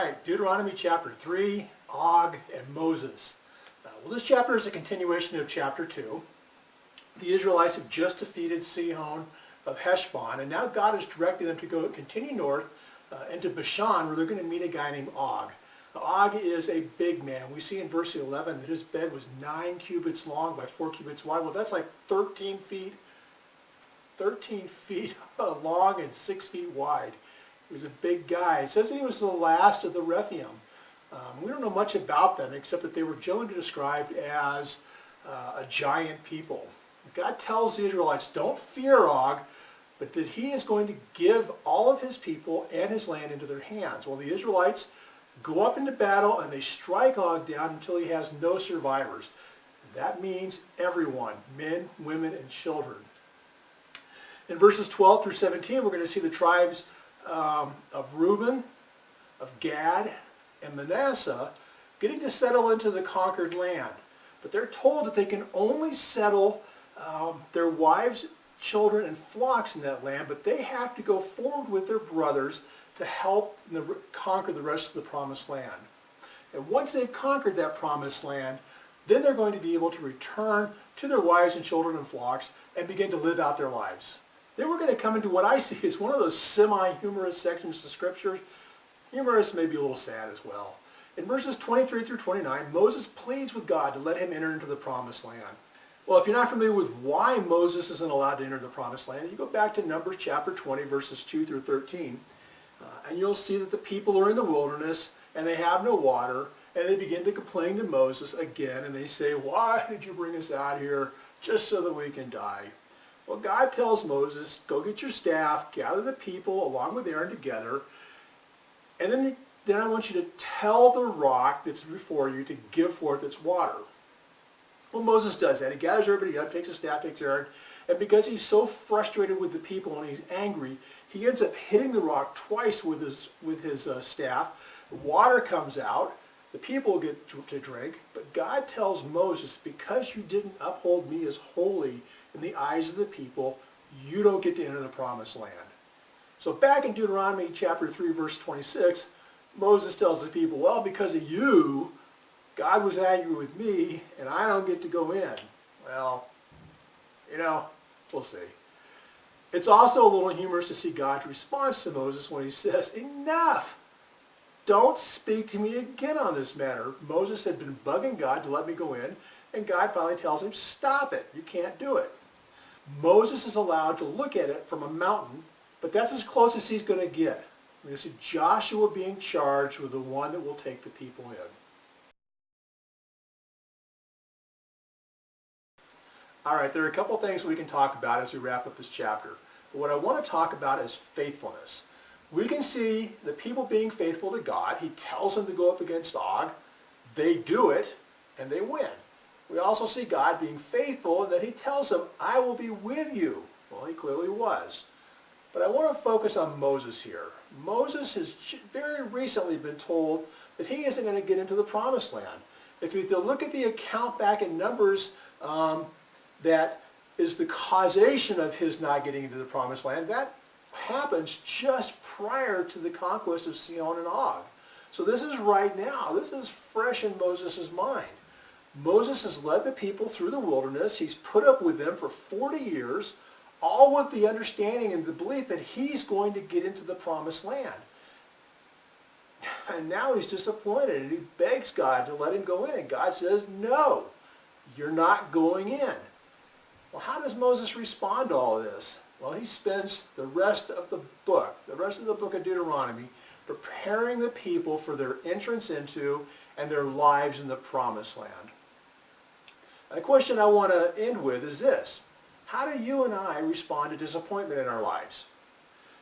right, Deuteronomy chapter 3, Og and Moses. Well, this chapter is a continuation of chapter 2. The Israelites have just defeated Sihon of Heshbon, and now God is directing them to continue north into Bashan, where they're going to meet a guy named Og. Now, Og is a big man. We see in verse 11 that his bed was 9 cubits long by 4 cubits wide. Well, that's like 13 feet long and 6 feet wide. He was a big guy. It says that he was the last of the Rephaim. We don't know much about them except that they were generally described as a giant people. God tells the Israelites, don't fear Og, but that he is going to give all of his people and his land into their hands. Well, the Israelites go up into battle and they strike Og down until he has no survivors. That means everyone, men, women, and children. In verses 12 through 17, we're going to see the tribes of Reuben, of Gad, and Manasseh getting to settle into the conquered land. But they're told that they can only settle their wives, children, and flocks in that land, but they have to go forward with their brothers to help conquer the rest of the promised land. And once they've conquered that promised land, then they're going to be able to return to their wives and children and flocks and begin to live out their lives. Then we're going to come into what I see as one of those semi-humorous sections of Scripture. Humorous, maybe a little sad as well. In verses 23 through 29, Moses pleads with God to let him enter into the promised land. Well, if you're not familiar with why Moses isn't allowed to enter the promised land, you go back to Numbers chapter 20, verses 2 through 13, and you'll see that the people are in the wilderness, and they have no water, and they begin to complain to Moses again, and they say, why did you bring us out here just so that we can die? Well, God tells Moses, go get your staff, gather the people along with Aaron together, and then I want you to tell the rock that's before you to give forth its water. Well, Moses does that. He gathers everybody up, takes a staff, takes Aaron, and because he's so frustrated with the people and he's angry, he ends up hitting the rock twice with his staff. The water comes out. The people get to drink, but God tells Moses, because you didn't uphold me as holy in the eyes of the people, you don't get to enter the promised land. So back in Deuteronomy chapter 3, verse 26, Moses tells the people, well, because of you, God was angry with me, and I don't get to go in. Well, we'll see. It's also a little humorous to see God's response to Moses when he says, enough! Don't speak to me again on this matter. Moses had been bugging God to let me go in, and God finally tells him, stop it. You can't do it. Moses is allowed to look at it from a mountain, but that's as close as he's going to get. We're going to see Joshua being charged with the one that will take the people in. All right, there are a couple things we can talk about as we wrap up this chapter. But what I want to talk about is faithfulness. We can see the people being faithful to God. He tells them to go up against Og. They do it, and they win. We also see God being faithful in that he tells them, I will be with you. Well, he clearly was. But I want to focus on Moses here. Moses has very recently been told that he isn't going to get into the promised land. If you look at the account back in Numbers, that is the causation of his not getting into the promised land, that happens just prior to the conquest of Sihon and Og. So this is right now. This is fresh in Moses' mind. Moses has led the people through the wilderness. He's put up with them for 40 years, all with the understanding and the belief that he's going to get into the promised land. And now he's disappointed, and he begs God to let him go in. And God says, no, you're not going in. Well, how does Moses respond to all of this? Well, he spends the rest of the book of Deuteronomy, preparing the people for their entrance into and their lives in the promised land. A question I want to end with is this. How do you and I respond to disappointment in our lives?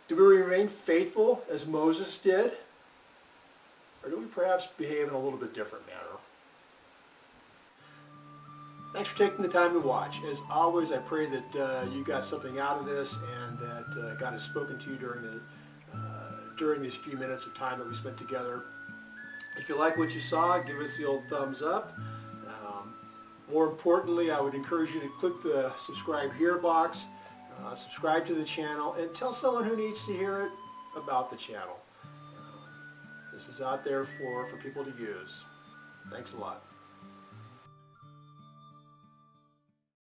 Do we remain faithful as Moses did? Or do we perhaps behave in a little bit different manner? Thanks for taking the time to watch. As always, I pray that you got something out of this and that God has spoken to you during these few minutes of time that we spent together. If you like what you saw, give us the old thumbs up. More importantly, I would encourage you to click the subscribe here box, subscribe to the channel, and tell someone who needs to hear it about the channel. This is out there for people to use. Thanks a lot.